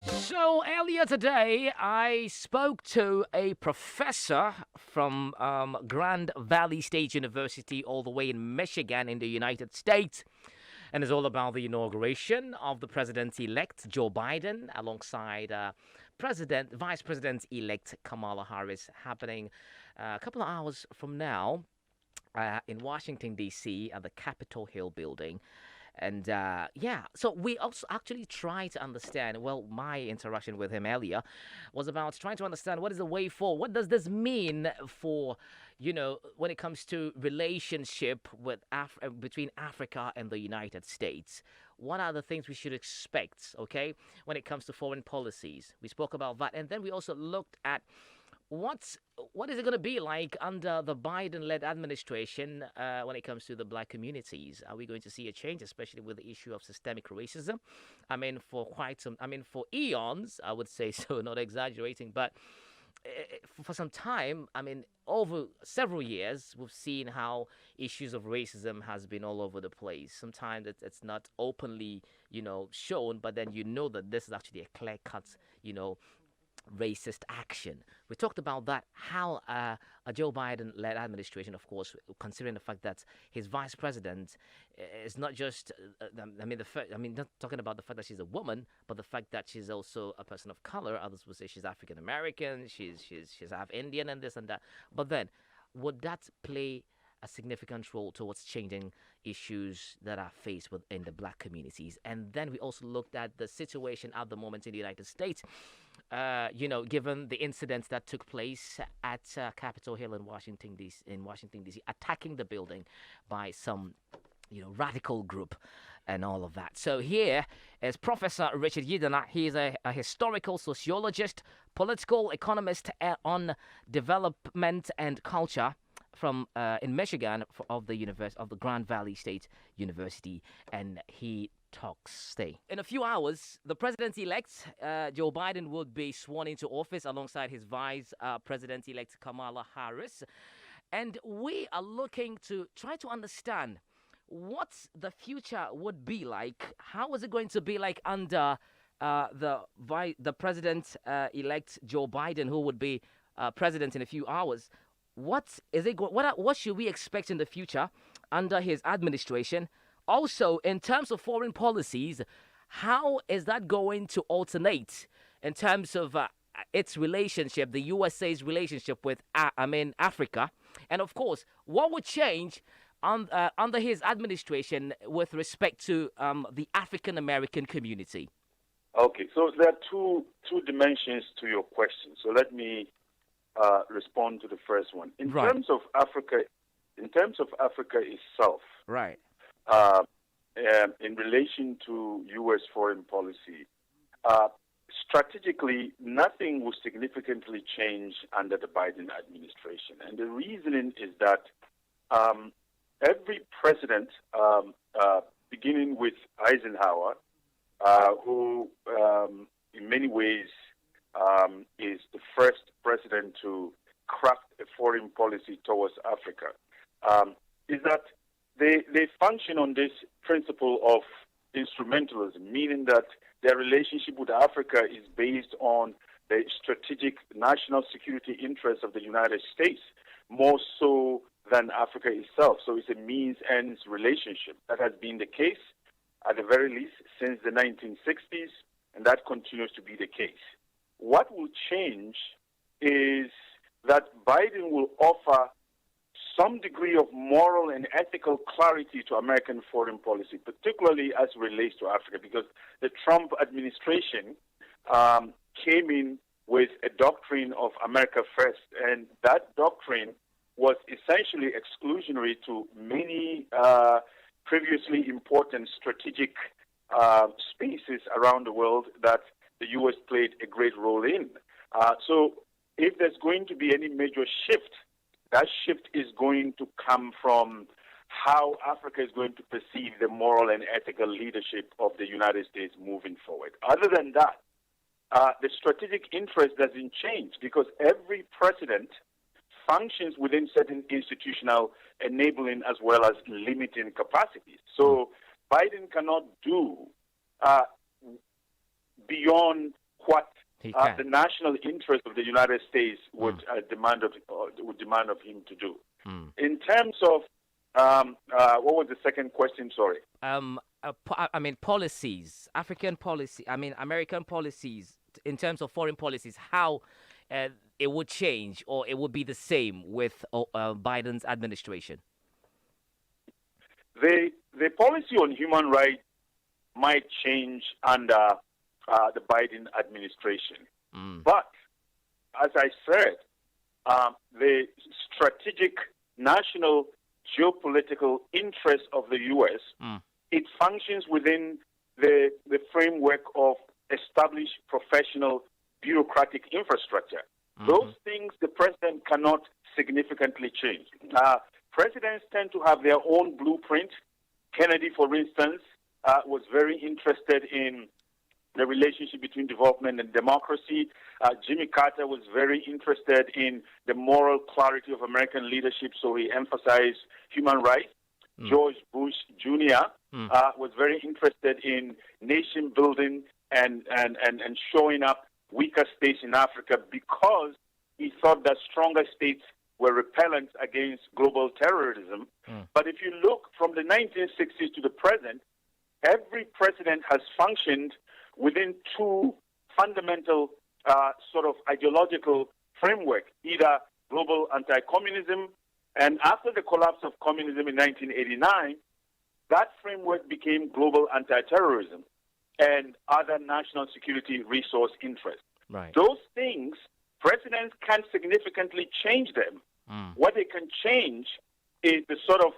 So earlier today, I spoke to a professor from Grand Valley State University, all the way in Michigan, in the United States, and it's all about the inauguration of the president-elect Joe Biden, alongside Vice President-elect Kamala Harris, happening a couple of hours from now in Washington, D.C., at the Capitol Hill building. And yeah, so we also actually try to understand. Well, my interaction with him earlier was about trying to understand what is the way forward. What does this mean for, when it comes to relationship with between Africa and the United States? What are the things we should expect, okay, when it comes to foreign policies? We spoke about that. And then we also looked at What's what is it going to be like under the Biden-led administration when it comes to the black communities? Are we going to see a change, especially with the issue of systemic racism? For eons, I would say so, not exaggerating, but for some time, over several years, we've seen how issues of racism has been all over the place. Sometimes it's not openly, shown, but then you know that this is actually a clear-cut, racist action. We talked about that, how a Joe Biden led administration, of course, considering the fact that his vice president is not just, not talking about the fact that she's a woman, but the fact that she's also a person of color. Others would say she's African American, she's half Indian, and this and that. But then, would that play a significant role towards changing issues that are faced within the black communities? And then we also looked at the situation at the moment in the United States, given the incidents that took place at Capitol Hill in Washington, D.C., attacking the building by some radical group and all of that. So here is Professor Richard Yidana. He is a historical sociologist, political economist on development and culture from in Michigan of the Grand Valley State University, and he talks. Stay. In a few hours, the president-elect Joe Biden would be sworn into office alongside his vice president-elect Kamala Harris, and we are looking to try to understand what the future would be like. How is it going to be like under the president elect Joe Biden, who would be president in a few hours? What should we expect in the future under his administration? Also, in terms of foreign policies, how is that going to alternate in terms of its relationship, the USA's relationship with, Africa? And of course, what would change under his administration with respect to the African American community? Okay, so there are two dimensions to your question. So let me respond to the first one. In Right. terms of Africa itself, Right. uh, in relation to U.S. foreign policy, strategically, nothing will significantly change under the Biden administration. And the reasoning is that every president, beginning with Eisenhower, who in many ways is the first president to craft a foreign policy towards Africa, is that they function on this principle of instrumentalism, meaning that their relationship with Africa is based on the strategic national security interests of the United States, more so than Africa itself. So it's a means-ends relationship. That has been the case, at the very least, since the 1960s, and that continues to be the case. What will change is that Biden will offer some degree of moral and ethical clarity to American foreign policy, particularly as it relates to Africa, because the Trump administration came in with a doctrine of America First, and that doctrine was essentially exclusionary to many previously important strategic spaces around the world that the U.S. played a great role in. So if there's going to be any major shift, that shift is going to come from how Africa is going to perceive the moral and ethical leadership of the United States moving forward. Other than that, the strategic interest doesn't change because every president functions within certain institutional enabling as well as limiting capacities. So Biden cannot do beyond what He can. the national interest of the United States would demand of him to do. In terms of what was the second question? Sorry. Policies, African policy. American policies in terms of foreign policies. How it would change, or it would be the same with Biden's administration. The policy on human rights might change under the Biden administration, but as I said, the strategic national geopolitical interest of the U.S. It functions within the framework of established professional bureaucratic infrastructure. Those things the president cannot significantly change. Presidents tend to have their own blueprint. Kennedy, for instance, was very interested in the relationship between development and democracy. Jimmy Carter was very interested in the moral clarity of American leadership, so he emphasized human rights. George Bush Jr. Was very interested in nation building and showing up weaker states in Africa because he thought that stronger states were repellent against global terrorism. But if you look from the 1960s to the present, every president has functioned within two fundamental sort of ideological framework, either global anti-communism, and after the collapse of communism in 1989, that framework became global anti-terrorism and other national security resource interests. Right. Those things, presidents can't significantly change them. What they can change is the sort of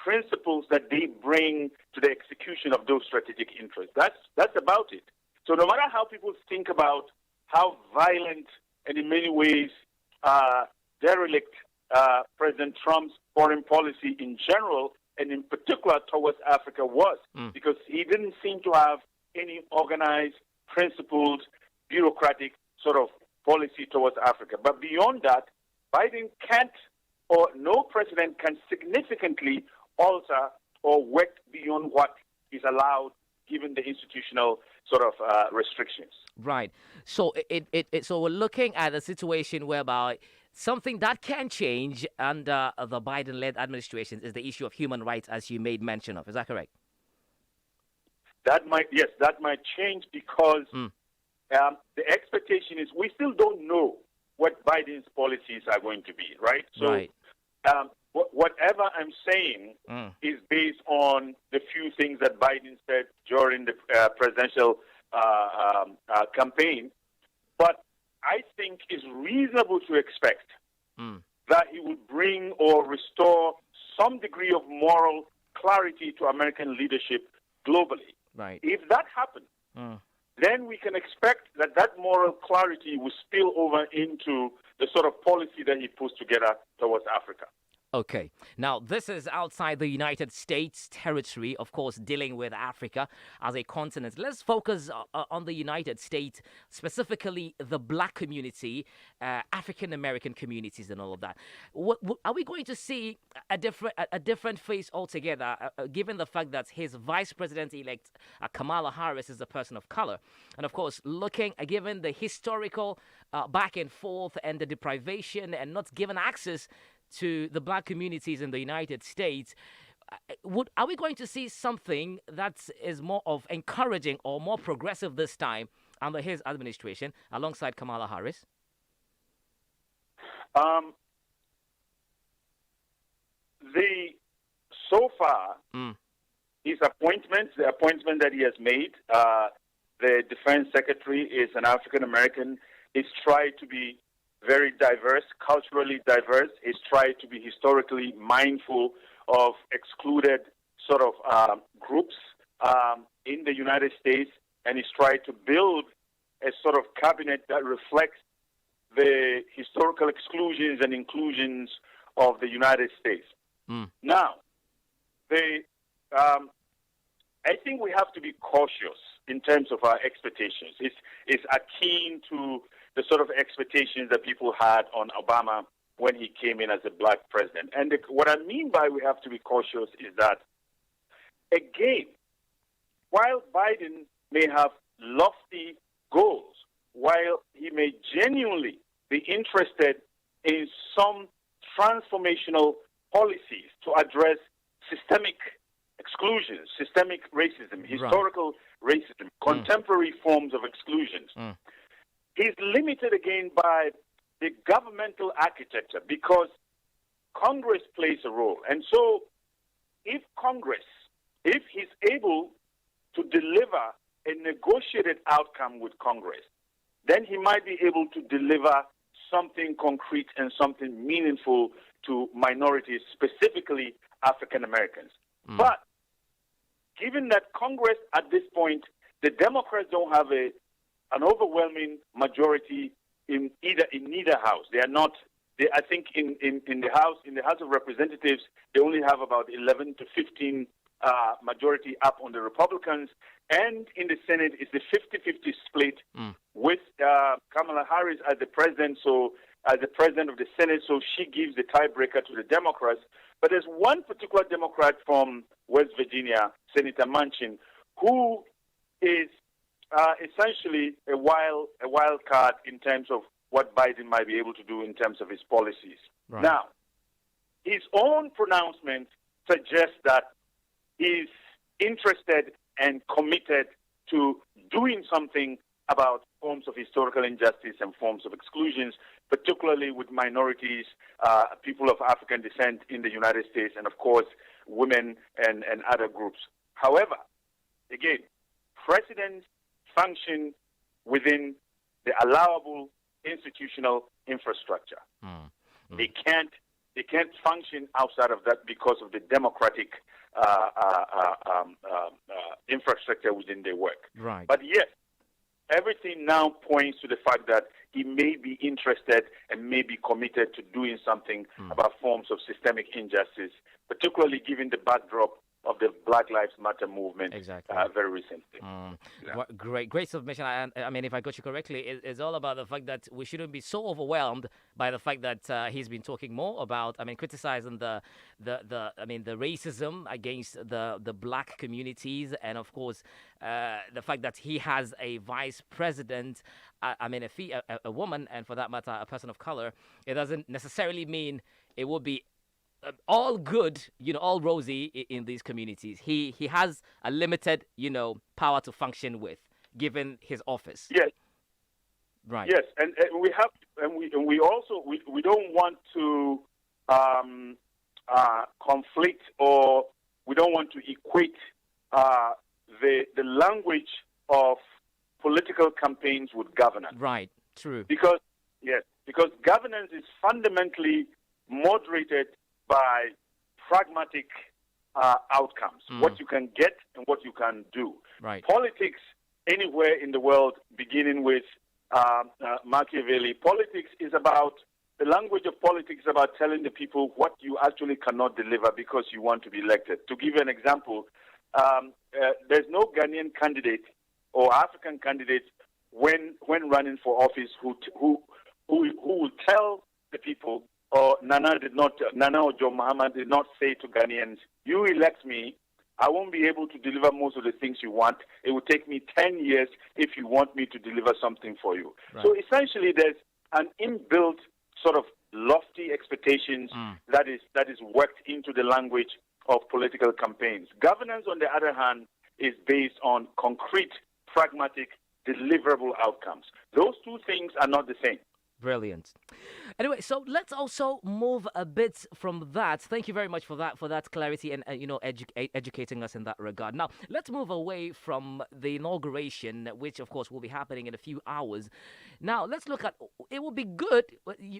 principles that they bring to the execution of those strategic interests. That's about it. So no matter how people think about how violent and in many ways derelict President Trump's foreign policy in general, and in particular towards Africa was, because he didn't seem to have any organized, principled, bureaucratic sort of policy towards Africa. But beyond that, Biden can't, or no president can significantly alter or work beyond what is allowed given the institutional sort of restrictions. Right. So so we're looking at a situation whereby something that can change under the Biden-led administration is the issue of human rights, as you made mention of. Is that correct? That might change because the expectation is we still don't know what Biden's policies are going to be, right? So right. Whatever I'm saying is based on the few things that Biden said during the presidential campaign. But I think it's reasonable to expect that he would bring or restore some degree of moral clarity to American leadership globally. Right. If that happens, then we can expect that moral clarity will spill over into the sort of policy that he puts together towards Africa. Okay. Now, this is outside the United States territory, of course, dealing with Africa as a continent. Let's focus on the United States, specifically the black community, African-American communities and all of that. Are we going to see a different face altogether, given the fact that his vice president-elect, Kamala Harris, is a person of color? And, of course, given the historical back and forth and the deprivation and not given access to the black communities in the United States, are we going to see something that is more of encouraging or more progressive this time under his administration alongside Kamala Harris? So far, his appointment, the appointment that he has made, the defense secretary is an African American. He's tried to be very diverse, culturally diverse. He's tried to be historically mindful of excluded sort of groups in the United States, and he's tried to build a sort of cabinet that reflects the historical exclusions and inclusions of the United States. Now, I think we have to be cautious in terms of our expectations. It's akin to the sort of expectations that people had on Obama when he came in as a black president. And what I mean by we have to be cautious is that, again, while Biden may have lofty goals, while he may genuinely be interested in some transformational policies to address systemic exclusion, systemic racism, historical racism, contemporary forms of exclusions. He's limited again by the governmental architecture because Congress plays a role. And so if he's able to deliver a negotiated outcome with Congress, then he might be able to deliver something concrete and something meaningful to minorities, specifically African Americans. But given that Congress at this point, the Democrats don't have an overwhelming majority in neither house. They are not. I think in the House of Representatives, they only have about 11 to 15 majority up on the Republicans, and in the Senate it's the 50-50 split with Kamala Harris as the president. So as the president of the Senate, so she gives the tiebreaker to the Democrats. But there's one particular Democrat from West Virginia, Senator Manchin, who is essentially a wild card in terms of what Biden might be able to do in terms of his policies. Right. Now, his own pronouncement suggests that he's interested and committed to doing something about forms of historical injustice and forms of exclusions, particularly with minorities, people of African descent in the United States, and of course, women and other groups. However, again, presidents function within the allowable institutional infrastructure. They can't function outside of that because of the democratic infrastructure within their work. Right. But yes, everything now points to the fact that he may be interested and may be committed to doing something about forms of systemic injustice, particularly given the backdrop of the Black Lives Matter movement very recently. Great submission. I mean, if I got you correctly, it's all about the fact that we shouldn't be so overwhelmed by the fact that he's been talking more about, criticizing the racism against the black communities, and of course the fact that he has a vice president, a woman, and for that matter, a person of color. It doesn't necessarily mean it will be all good, all rosy in these communities. He has a limited, power to function with, given his office. Yes. Right. Yes, and we also don't want to conflict, or we don't want to equate the language of political campaigns with governance. Right. True. Because governance is fundamentally moderated by pragmatic outcomes, what you can get and what you can do. Right. Politics anywhere in the world, beginning with Machiavelli, the language of politics is about telling the people what you actually cannot deliver because you want to be elected. To give you an example, there's no Ghanaian candidate or African candidate when running for office who will tell the people, or Nana or John Mahama did not say to Ghanaians, you elect me, I won't be able to deliver most of the things you want. It will take me 10 years if you want me to deliver something for you. Right. So essentially there's an inbuilt sort of lofty expectations that is worked into the language of political campaigns. Governance, on the other hand, is based on concrete, pragmatic, deliverable outcomes. Those two things are not the same. Brilliant. Anyway, so let's also move a bit from that. Thank you very much for that clarity and educating us in that regard. Now, let's move away from the inauguration, which of course will be happening in a few hours. Now, let's look at. It would be good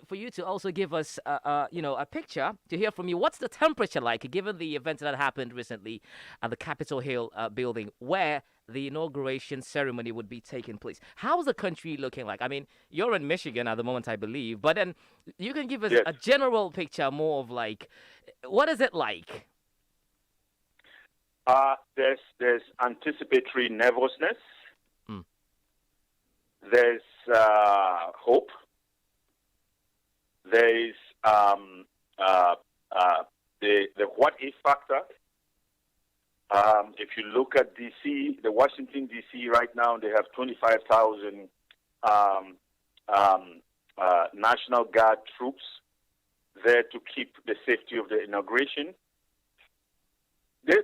for you to also give us a picture to hear from you. What's the temperature like, given the event that happened recently at the Capitol Hill building, where the inauguration ceremony would be taking place? How's the country looking like? I mean, you're in Michigan at the moment, I believe, but then you can give us a general picture, more of like, what is it like? There's anticipatory nervousness. There's hope. There's the what if factor. If you look at D.C., the Washington, D.C. right now, they have 25,000 National Guard troops there to keep the safety of the inauguration. The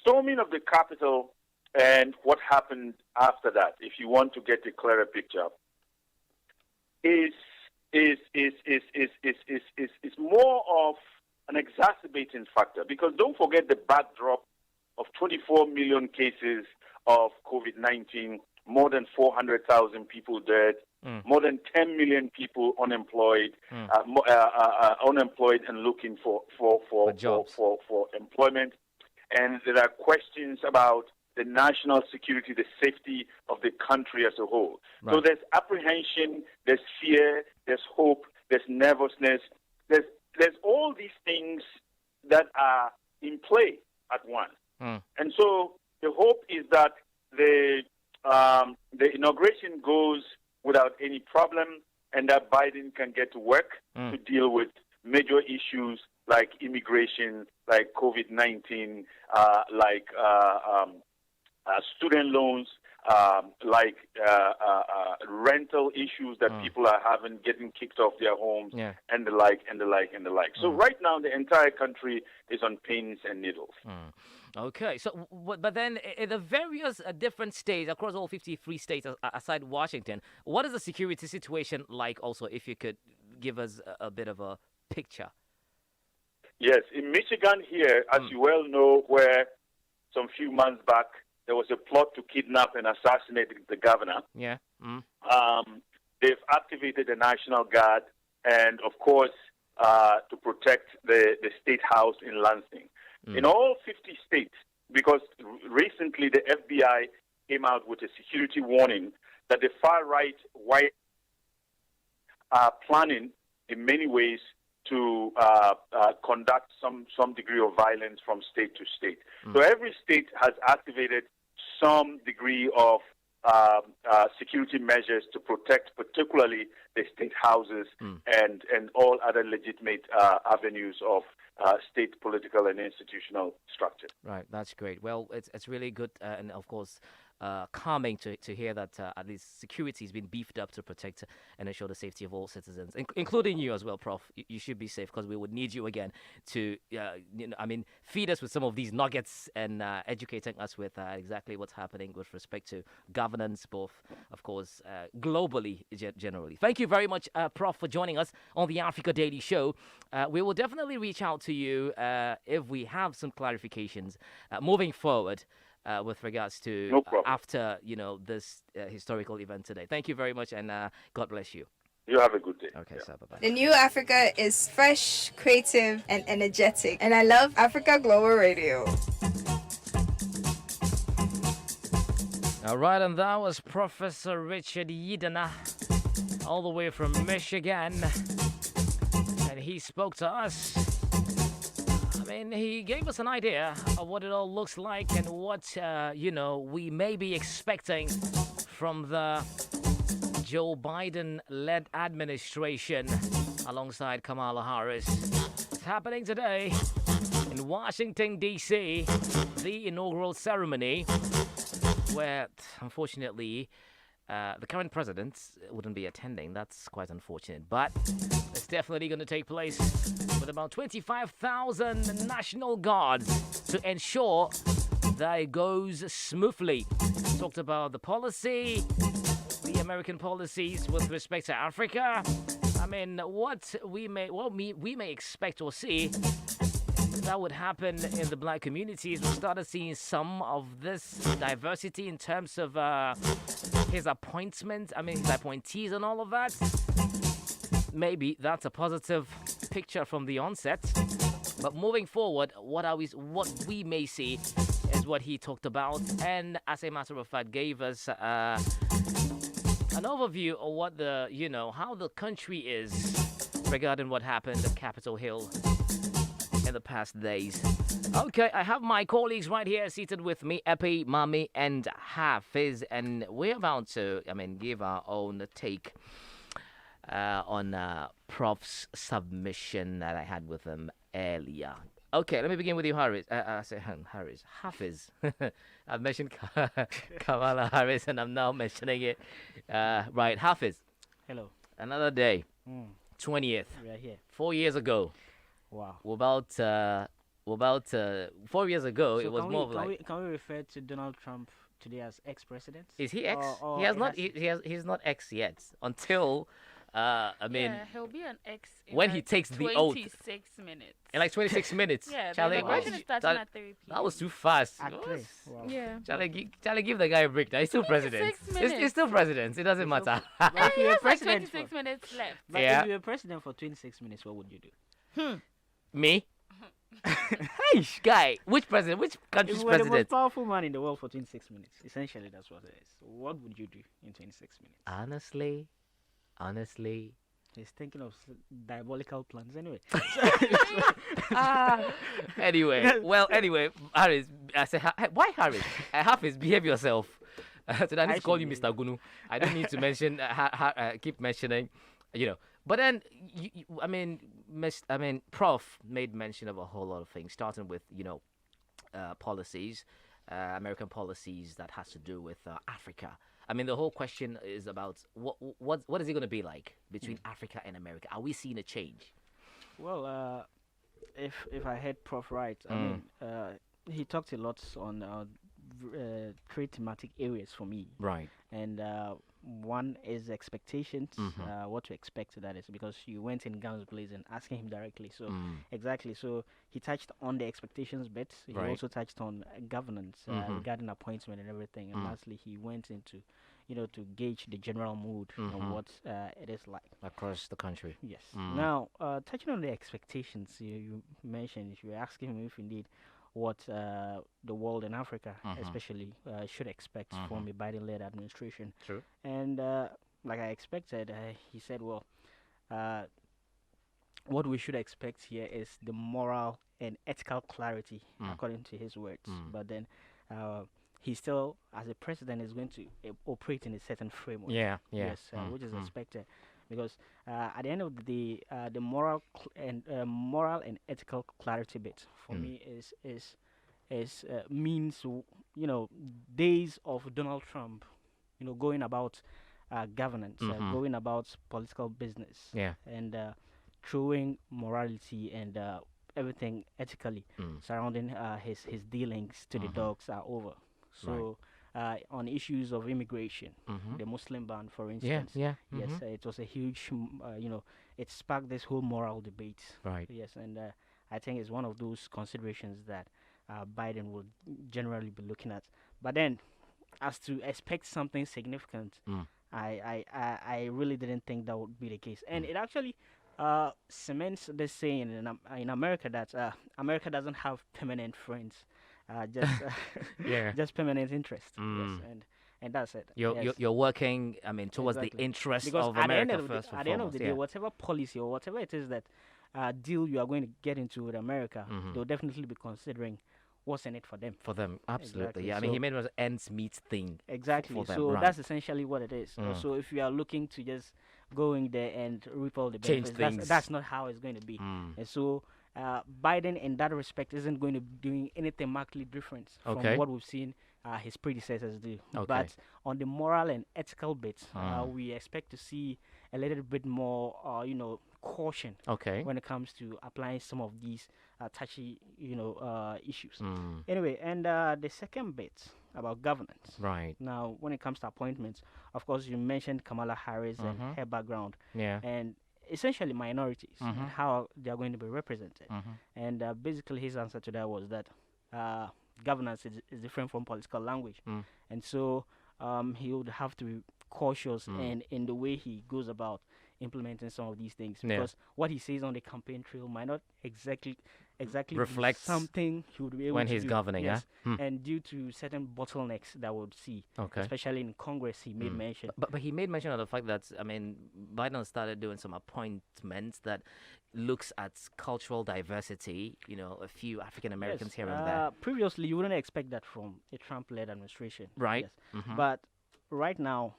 storming of the Capitol and what happened after that, if you want to get a clearer picture, is more of an exacerbating factor, because don't forget the backdrop of 24 million cases of COVID-19, more than 400,000 people dead, more than 10 million people unemployed, unemployed and looking for employment. And there are questions about the national security, the safety of the country as a whole. Right. So there's apprehension, there's fear, there's hope, there's nervousness. There's all these things that are in play at once. And so the hope is that the inauguration goes without any problem, and that Biden can get to work to deal with major issues like immigration, like COVID-19, like student loans, like rental issues that people are having, getting kicked off their homes, and the like, and the like, and the like. So right now, the entire country is on pins and needles. Okay, so but then in the various different states across all 53 states aside Washington, what is the security situation like? Also, if you could give us a bit of a picture. Yes, in Michigan here, as you well know, where some few months back there was a plot to kidnap and assassinate the governor. Yeah. They've activated the National Guard and, of course, to protect the State House in Lansing. In all 50 states, because recently the FBI came out with a security warning that the far-right white are planning in many ways to conduct some degree of violence from state to state. So every state has activated some degree of security measures to protect particularly the state houses and all other legitimate avenues of state political and institutional structure. Right, that's great. Well, it's really good and, of course, calming to hear that at least security has been beefed up to protect and ensure the safety of all citizens, including you as well, Prof. You should be safe because we would need you again to, feed us with some of these nuggets and educating us with exactly what's happening with respect to governance, both, of course, globally, generally. Thank you very much, Prof, for joining us on the Africa Daily Show. We will definitely reach out to you if we have some clarifications moving forward. With regards to after this historical event today. Thank you very much, and God bless you. You have a good day. Okay, so bye-bye. The new Africa is fresh, creative, and energetic, and I love Africa Global Radio. All right, and that was Professor Richard Yidana, all the way from Michigan, and he spoke to us. He gave us an idea of what it all looks like and what, we may be expecting from the Joe Biden-led administration alongside Kamala Harris. It's happening today in Washington, D.C., the inaugural ceremony where, unfortunately, the current president wouldn't be attending. That's quite unfortunate. But it's definitely going to take place with about 25,000 National Guards to ensure that it goes smoothly. Talked about the policy, the American policies with respect to Africa. What we may expect or see that would happen in the black communities. We started seeing some of this diversity in terms of his appointment, his appointees and all of that. Maybe that's a positive picture from the onset. But moving forward, what we may see is what he talked about, and as a matter of fact, gave us an overview of what how the country is regarding what happened at Capitol Hill in the past days. Okay, I have my colleagues right here seated with me, Epi, Mami, and Hafiz, and we're about to, give our own take on Prof's submission that I had with him earlier. Okay, let me begin with you, Harris. I say Harris. Hafiz. I've mentioned Kamala Harris, and I'm now mentioning it. Right, Hafiz. Hello. Another day, Mm, 20th, we are here. 4 years ago. Wow. We're about 4 years ago. So It was can more we, of like. can we refer to Donald Trump today as ex-president? Is he X? Or He has it not. has- He's not X yet. Until, I mean, yeah, he'll be an X in when he like takes the oath. 26 minutes. in like 26 minutes. Yeah, Charlie, the why election did is you- starting that, at 3 p.m. that was too fast. At What? 3. Wow. Yeah. Charlie, give the guy a break. Now he's still president. 26 It's minutes. still president. It doesn't It's matter. But if He you were has like president 26 minutes left. but Yeah. if you were president for 26 minutes, what would you do? Me? Hey, guy. Which president? Which If country's you were the most president? powerful man in the world for 26 minutes, essentially that's what it is. What would you do in 26 minutes? Honestly. He's thinking of diabolical plans anyway. Anyway, Harris. I said, why Harris? Hafiz, behave yourself. So I need to call you should Mr. Gunu. I don't need to mention, keep mentioning, But then, I mean, Prof made mention of a whole lot of things, starting with, policies, American policies that has to do with Africa. I mean, the whole question is about what is it going to be like between Africa and America? Are we seeing a change? Well, if I heard Prof right, I mean, he talked a lot on three thematic areas for me, Right. and one is expectations, Mhm. what to expect that is, because you went in guns blazing asking him directly. So Mm. exactly, so he touched on the expectations bit. He Right. also touched on governance Mhm. regarding appointment and everything, and Mm. lastly he went into, to gauge the general mood Mhm. and what it is like. Across the country. Yes. Mm. Now, touching on the expectations you mentioned, if you were asking him if indeed what the world and Africa, Mhm. especially, should expect from a Biden-led administration, True. and like I expected, he said, well, what we should expect here is the moral and ethical clarity, Mm. according to his words. Mm. But then, he still, as a president, is going to operate in a certain framework. Yeah. Yes, which is expected, because at the end of the day, the moral and ethical clarity bit for Mm. me is means days of Donald Trump, going about governance, Mhm. going about political business, Yeah. and throwing morality and everything ethically Mm. surrounding his dealings to the Mhm. dogs are over. So on issues of immigration, Mhm. the Muslim ban, for Yeah. instance, Yeah. yes, Mhm. it was a huge, it sparked this whole moral debate. Right. Yes, and I think it's one of those considerations that Biden will generally be looking at. But then, as to expect something significant, Mm. I really didn't think that would be the case, and it actually cements this saying in America that America doesn't have permanent friends, just Yeah. just permanent interest. Mm. Yes, and that's it. You're Yes. you're working. I mean, towards Exactly. the interest Because of at the end America of the, first and at the end of the foremost. day, whatever policy or whatever it is that deal you are going to get into with America, Mhm. they'll definitely be considering what's in it for them. For them, absolutely. Exactly. Yeah. I mean, he So- made it an ends meet thing. Exactly. for them, So right. that's essentially what it is. Mm. So if you are looking to just go in there and reap all the Change benefits, things. that's not how it's going to be. Mm. And so Biden, in that respect, isn't going to be doing anything markedly different from Okay. what we've seen his predecessors do. Okay. But on the moral and ethical bit, Mm. we expect to see a little bit more, caution Okay. when it comes to applying some of these touchy, issues. Mm. Anyway, and the second bit about governance. Right. Now, when it comes to appointments, of course, you mentioned Kamala Harris Mhm. and her background, Yeah. and essentially minorities and Mhm. how they are going to be represented. Mhm. And basically, his answer to that was that governance is different from political language, Mm. and so he would have to be cautious Mm. and in the way he goes about implementing some of these things, Yeah. because what he says on the campaign trail might not exactly be Reflects something he would be able when to he's do. governing, Yes. yeah? Hmm. And due to certain bottlenecks that we'll see, Okay. especially in Congress, he made Mm. mention. But he made mention of the fact that, I mean, Biden started doing some appointments that looks at cultural diversity, a few African Americans Yes, here and there. previously, you wouldn't expect that from a Trump-led administration. Right. Yes. Mhm. But right now,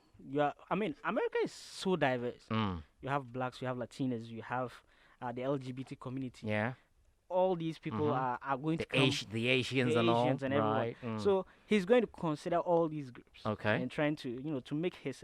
America is so diverse. Mm. You have blacks, you have Latinas, you have the LGBT community. Yeah. all these people are going to come. The Asians The and all. Asians and everyone. Right. So he's going to consider all these groups. Okay. And trying to, to make his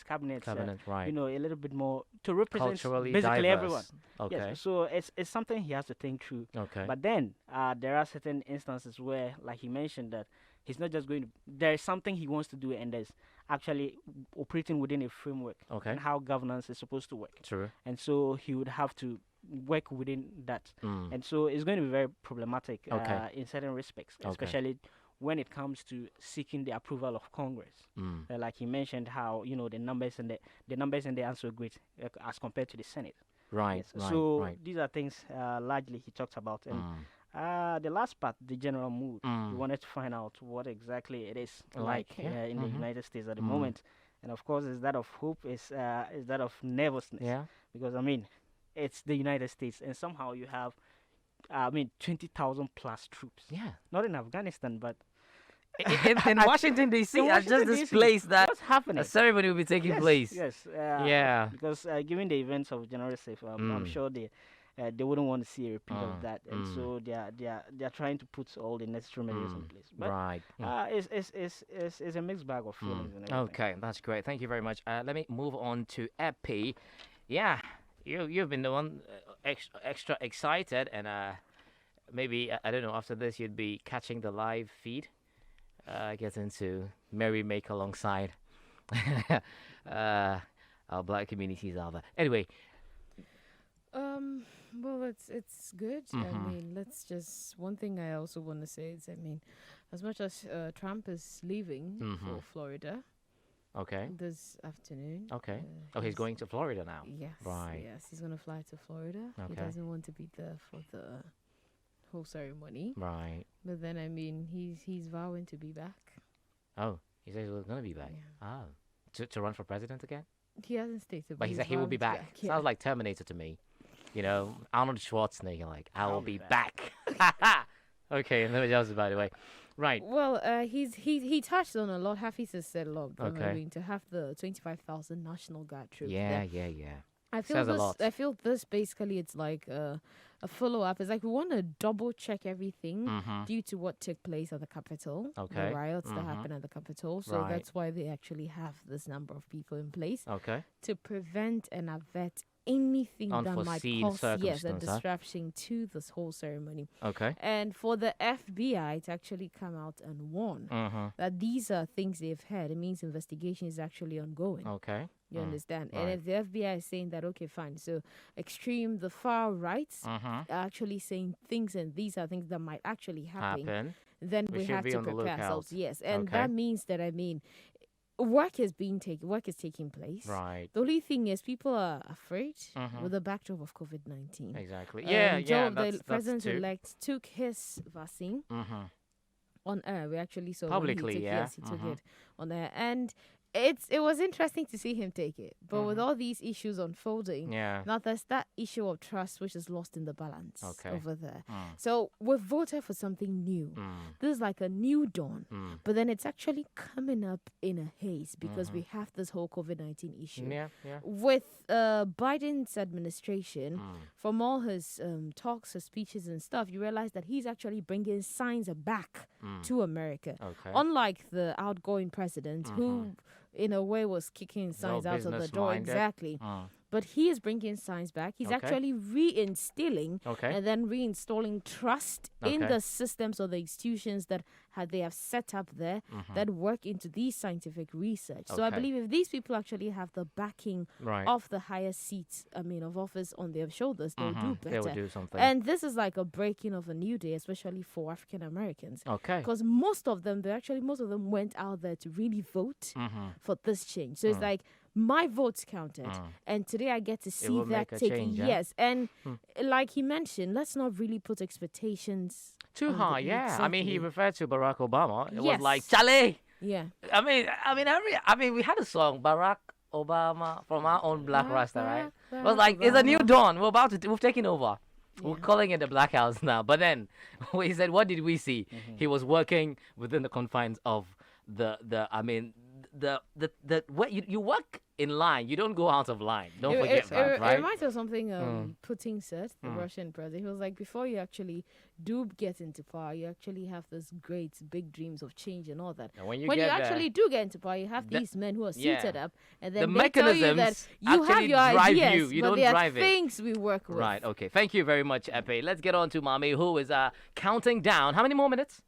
cabinet, Right. a little bit more to represent Culturally basically diverse. everyone. Okay. Yes. So it's something he has to think through. Okay. But then there are certain instances where, like he mentioned, that he's not just going to. There is something he wants to do, and there's actually operating within a framework Okay. and how governance is supposed to work. True. And so he would have to work within that. Mm. And so it's going to be very problematic Okay. in certain respects, Okay. especially when it comes to seeking the approval of Congress. Mm. Like he mentioned, how the numbers and the numbers in there aren't so great as compared to the Senate. Right. Yes. Right. So right. these are things largely he talked about. And Mm. the last part, the general mood, we Mm. wanted to find out what exactly it is Like, like yeah. in the Mhm. United States at the Mm. moment. And of course, is that of hope, is that of nervousness. Yeah. Because it's the United States, and somehow you have 20,000 plus troops. Yeah. Not in Afghanistan, but In Washington D.C. in I just Washington, this DC. place that What's happening? a ceremony will be taking Yes, place. Yes. Yeah. Because given the events of January 6th, I'm Mm. sure they wouldn't want to see a repeat Mm, of that, and mm. so they are trying to put all the necessary measures in Mm, place. But Right. Mm. it's a mixed bag of feelings and everything. Okay, that's great. Thank you very much. Let me move on to Epi. Yeah, you've been the one extra excited, and maybe I don't know. After this, you'd be catching the live feed. Getting to Merry Make alongside our black communities out there. Anyway, Well, it's good. Mhm. I mean, let's just one thing I also want to say is, I mean, as much as Trump is leaving for Mhm. Florida okay, this afternoon. okay. Oh, he's going to Florida now. Yes. Right. Yes, he's gonna fly to Florida. He Okay. doesn't want to be there for the whole ceremony. Right. But then, I mean, he's vowing to be back. Oh, he says he's gonna be back. Yeah. Oh, to run for president again? He hasn't stated, But he he's said he will vowing be to back. Yeah. Sounds like Terminator to me. Arnold Schwarzenegger, like, I will I'll be be back. Okay, and then else, by the way. Right. Well, he touched on a lot. Hafiz has said a lot. Okay. I mean, to have the 25,000 National Guard troops. Yeah, there. yeah. I feel Says a this. lot. I feel this basically it's like a follow up. It's like we want to double check everything Mm-hmm. due to what took place at the Capitol, Okay. the riots that Mhm. happened at the Capitol. So Right. that's why they actually have this number of people in place Okay. to prevent and avert anything that might Unforeseen cause a circumstance, huh? disruption to this whole ceremony. Okay. And for the FBI to actually come out and warn Mm-hmm. that these are things they've heard, it means investigation is actually ongoing. Okay. You understand? right. And if the FBI is saying that, okay, fine, so the far rights Mm-hmm. are actually saying things, and these are things that might actually happen, then We we, should have be to on the prepare ourselves. lookout. Yes, and Okay. that means that work is taking place. Right. The only thing is, people are afraid Mhm. with the backdrop of COVID-19. Exactly. Yeah, Joe, that's the president too. elect took his vaccine Mm-hmm. on air. We actually saw Publicly, when he took, yeah. Yes, he took Mhm. it on air, and it was interesting to see him take it. But with all these issues unfolding, Mm-hmm. Yeah. now there's that issue of trust which is lost in the balance Okay. over there. Mm. So we've voted for something new. Mm. This is like a new dawn. Mm. But then it's actually coming up in a haze because we have this whole COVID-19 issue. Mm-hmm. Yeah. With Biden's administration, Mm. from all his talks, his speeches and stuff, you realize that he's actually bringing science back Mm. to America. Okay. Unlike the outgoing president, who, in a way, was kicking He's all science out of the door. business-minded. Exactly. Mm. But he is bringing science back. He's Okay. actually reinstilling Okay. and then reinstalling trust in Okay. the systems or the institutions that they have set up there that work into these scientific research. So I Okay. believe if these people actually have the backing Right. of the higher seats, of office on their shoulders, they'll do better. They will do something. And this is like a breaking of a new day, especially for African Americans. Okay. Because most of them went out there to really vote Mm-hmm. for this change. So it's like my votes counted, and today I get to see will that make a take change, yeah? yes. And like he mentioned, let's not really put expectations Too on the- high, yeah. I mean, he exactly. referred to Barack Obama. It was like, Yes. Charlie. Yeah, I mean, we had a song, Barack Obama, from our own Black Barack, Rasta, right? Barack, It was like, it's a new Obama. dawn. We've taken over. We're Yeah. calling it the Black House now. But then he said, what did we see? He was working within the confines of the what you work in line. You don't go out of line. Don't It, forget it, that, it, right? it reminds me of something Putin said, the Mm. Russian president. He was like, before you actually do get into power, you actually have this great big dreams of change and all that. And when you When you get there, actually do get into power, you have the- these men who are yeah. seated up, and the then they tell you that mechanisms you have actually your drive ideas, you. You but don't there drive are it. things we work with. Right. Okay. Thank you very much, Epe. Let's get on to Mami, who is counting down. How many more minutes?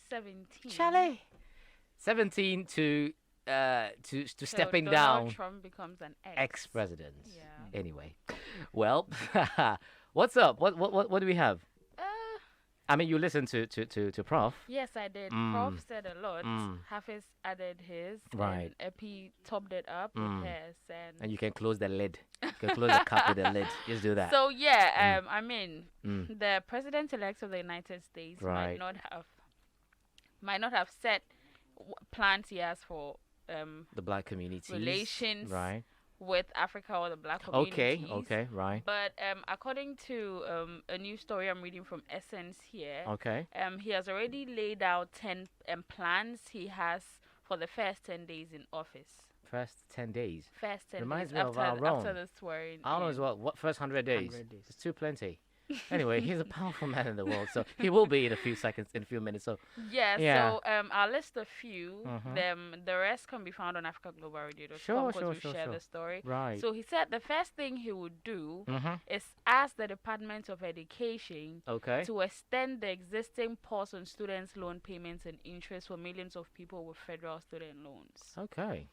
17. 17 to So stepping Donald down. Trump becomes an Ex-president. Yeah. Anyway, well, what's up? What do we have? Uh, I mean, you listen to Prof. yes, I did. Mm. Prof said a lot. Mm. Hafiz added his. Right. And Epi topped it up Mm. with his. And you can close the lid. You can close the cup with the lid. Just do that. So yeah, I mean, Mm. the president-elect of the United States Right. might not have set plans he has for The black community. relations Right. with Africa or the black communities. Okay. Right. But according to a new story I'm reading from Essence here, Okay. he has already laid out 10 plans he has for the first 10 days in office. First 10 days. First 10 Reminds days me of after Aaron. the swearing. Aaron in. as well. What first 100 days? 100 days. It's too plenty. Anyway, he's a powerful man in the world, so he will be in a few seconds, in a few minutes. So Yeah, Yeah. so I'll list a few. Mhm. The rest can be found on AfricaGlobalRadio.com Sure, because we sure, share sure. the story. right. So he said the first thing he would do Mhm. is ask the Department of Education Okay. to extend the existing pause on students' loan payments and interest for millions of people with federal student loans. Okay.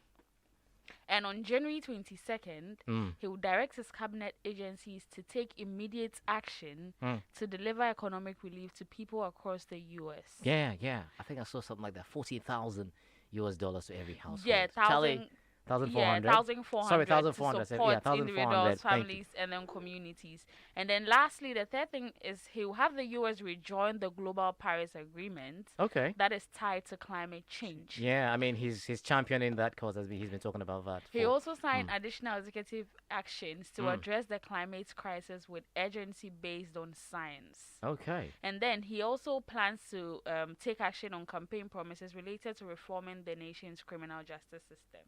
And on January 22nd, Mm. he will direct his cabinet agencies to take immediate action Mm. to deliver economic relief to people across the U.S. Yeah. I think I saw something like that. $40,000 to every household. Yeah, Charlie, 1,400. 1,400. Sorry, to 1,400. I said, support yeah, 1,400. individuals, Thank you. families, and then communities. And then lastly, the third thing is he will have the U.S. rejoin the Global Paris Agreement Okay. that is tied to climate change. Yeah, I mean, he's championing that cause. He's been talking about that. He for- also signed additional executive actions to Mm. address the climate crisis with urgency based on science. Okay. And then he also plans to take action on campaign promises related to reforming the nation's criminal justice system.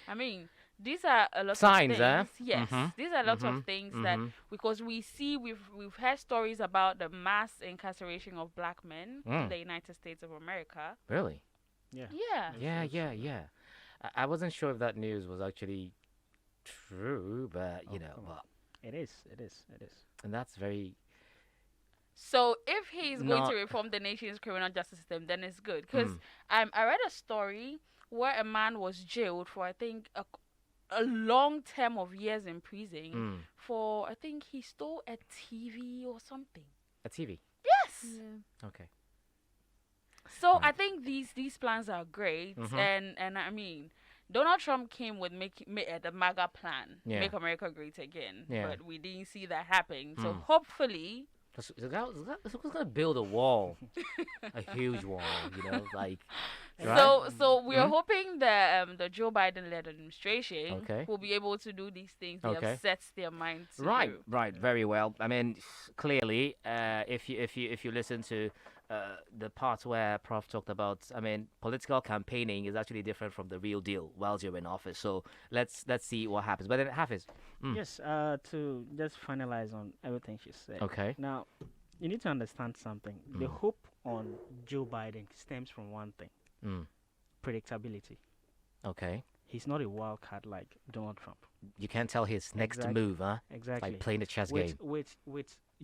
I mean, these are a lot Signs, of things. Yes, Mhm. these are lots Mhm. of things that Mhm. because we've heard stories about the mass incarceration of black men in Mm. the United States of America. Really? Yeah. Yeah. Yeah. I wasn't sure if that news was actually true, but Oh, come on. It is. And that's very. So if he's going Not- to reform the nation's criminal justice system, then it's good. Because Mm. I read a story where a man was jailed for I think a long term of years in prison Mm. for I think he stole a TV or something. A TV. Yes. Yeah. Okay. So Right. I think these plans are great, Mhm. and I mean, Donald Trump came with the MAGA plan, Yeah. Make America Great Again, Yeah. but we didn't see that happening. So Mm. hopefully, The guy was going to build a wall, a huge wall, like. Right? so we're Mhm. hoping that the Joe Biden-led administration Okay. will be able to do these things they Okay. have set their mind to Right, do. right, very well. I mean, clearly, if you listen to the part where Prof talked about, I mean, political campaigning is actually different from the real deal whilst you're in office. So let's see what happens. But then Hafiz. Mm. Yes. To just finalize on everything she said. Okay. Now, you need to understand something. The Mm. hope on Joe Biden stems from one thing: Mm. predictability. Okay. He's not a wild card like Donald Trump. You can't tell his next Exactly. move, huh? Exactly. Like playing a chess game. With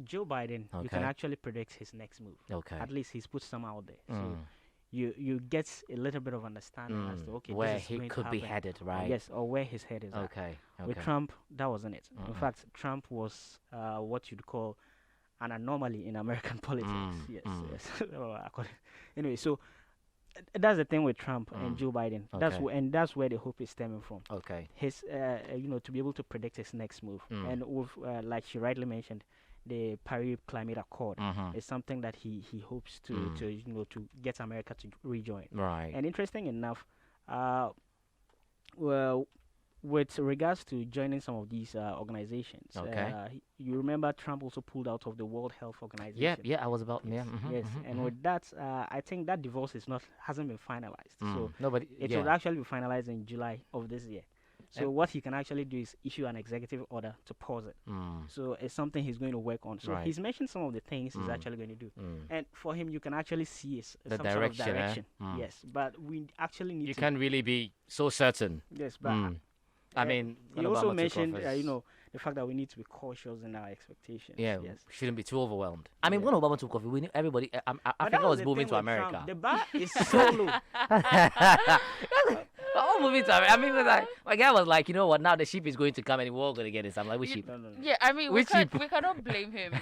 Joe Biden, you can Okay. actually predict his next move. Okay. At least he's put some out there. So Mm. you get a little bit of understanding as to okay, Where this is he going to could be happen. headed, right? Yes, or where his head is at. Okay. With Okay. Trump, that wasn't it. In Mm-mm. fact, Trump was what you'd call an anomaly in American politics. Mm, Yes, mm. yes. Anyway, so that's the thing with Trump and Mm, Joe Biden. okay. That's where the hope is stemming from. Okay. His, to be able to predict his next move, Mm. and with, like she rightly mentioned, the Paris Climate Accord Mhm. is something that he hopes to Mm. to get America to rejoin. Right. And interesting enough, with regards to joining some of these organizations, Okay. you remember Trump also pulled out of the World Health Organization. Yeah, yeah, I was about, yeah. Yes, and with that, I think that divorce hasn't been finalized. So Nobody, it yeah. will actually be finalized in July of this year. So And- what he can actually do is issue an executive order to pause it. So it's something he's going to work on. So Right. he's mentioned some of the things he's actually going to do. Mm. And for him, you can actually see The some direction, sort of direction. Mm. Yes, but we actually need You to. can't really be so certain. Yes, but I mean, he when also Obama took mentioned, office, the fact that we need to be cautious in our expectations. yeah, Yes. shouldn't be too overwhelmed. I mean, Yeah. when Obama took office, we knew everybody, But that Africa was the moving thing to with Trump. America. The bar is so low. All moving to America. I mean, it was like, my guy was like, you know what? Now the sheep is going to come and we're all going to get this. I'm like, which sheep? No, no, no. Yeah, I mean, we Which sheep? cannot blame him.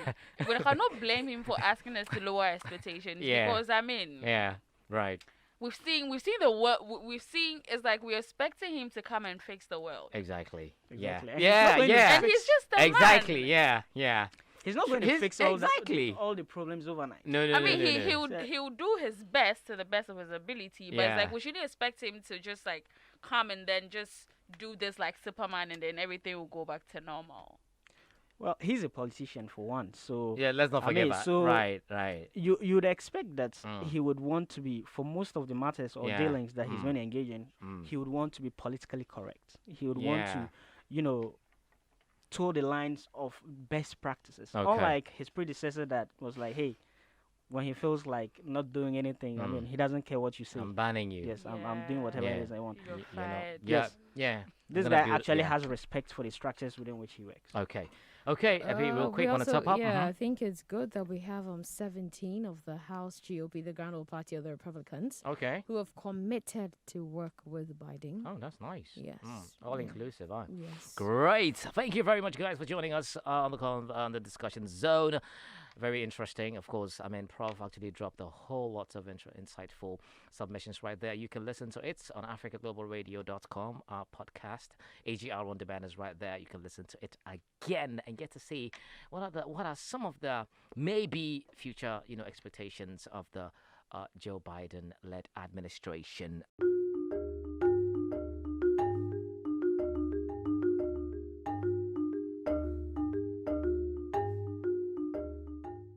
We cannot blame him for asking us to lower expectations. Yeah. Because I mean, Yeah, right. we've seen the world. We've seen it's like we're expecting him to come and fix the world. Exactly. Exactly. And Yeah. he's not Yeah, going to yeah. And he's just a Exactly. man. Yeah, yeah. He's not going to He's- fix exactly. all the problems overnight. No, no, I no, mean, no, he no. he'll do his best to the best of his ability, but Yeah. it's like we shouldn't expect him to just like come and then just do this like Superman, and then everything will go back to normal. Well, he's a politician for one, so Yeah, let's not I forget mean, that. so- Right, right. you'd expect that Mm. he would want to be, for most of the matters or Yeah. dealings that he's Mm. going to engage in, Mm. he would want to be politically correct. He would want Yeah. to, toe the lines of best practices. Okay. Unlike his predecessor that was like, hey, when he feels like not doing anything, I mean, he doesn't care what you say. I'm banning you. Yes, I'm doing whatever Yeah. it is I want. You're You know, fired. yeah, Yes. yeah. This We're guy gonna build- actually yeah. has respect for the structures within which he works. Okay, okay. Abby, real We quick, want to also- top up? Yeah, Mhm. I think it's good that we have 17 of the House GOP, the Grand Old Party of the Republicans, Okay. who have committed to work with Biden. Oh, that's nice. Yes. All Yeah. inclusive, huh? Yes. Great. Thank you very much, guys, for joining us on the discussion zone. Very interesting. Of course, I mean, Prof actually dropped a whole lot of insightful submissions right there. You can listen to it on africaglobalradio.com, our podcast. AGR on demand is right there. You can listen to it again and get to see what are some of the maybe future, expectations of the Joe Biden-led administration.